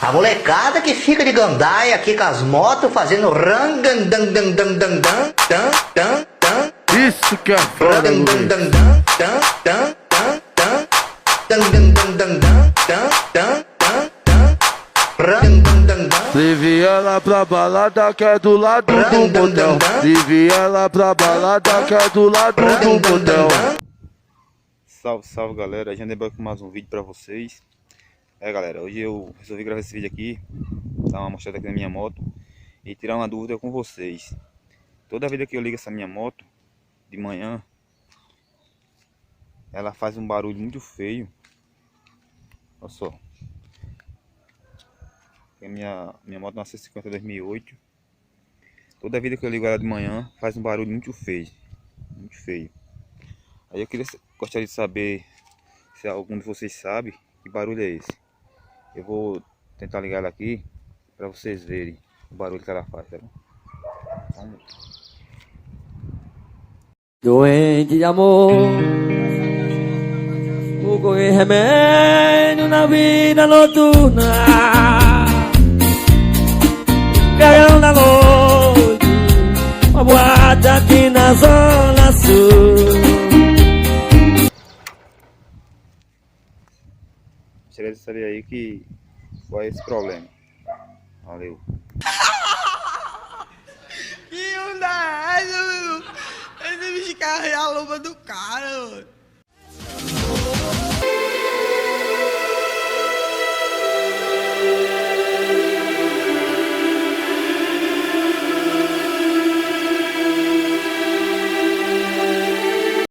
A molecada que fica de gandaia aqui com as motos fazendo Isso que é foda, guri. Leve ela pra balada que é do lado do motel. Leve ela pra balada que é do lado do motel. Salve, salve galera, já lembrei com mais um vídeo pra vocês. Galera, hoje eu resolvi gravar esse vídeo aqui, dar uma mostrada aqui na minha moto e tirar uma dúvida com vocês. Toda vida que eu ligo essa minha moto de manhã, ela faz um barulho muito feio. Olha só. Minha moto é uma C50 2008. Toda vida que eu ligo ela de manhã, faz um barulho muito feio. Muito feio. Aí eu gostaria de saber se algum de vocês sabe que barulho é esse. Eu vou tentar ligar ela aqui para vocês verem o barulho que ela faz, tá bom? Vamos. Doente de amor, vou correr remédio na vida noturna. Carão da noite, uma boate aqui na zona sul. Gostaria de saber aí qual é esse problema. Valeu. Que onda é essa, meu? Esse bicho carrega a luva do cara, mano.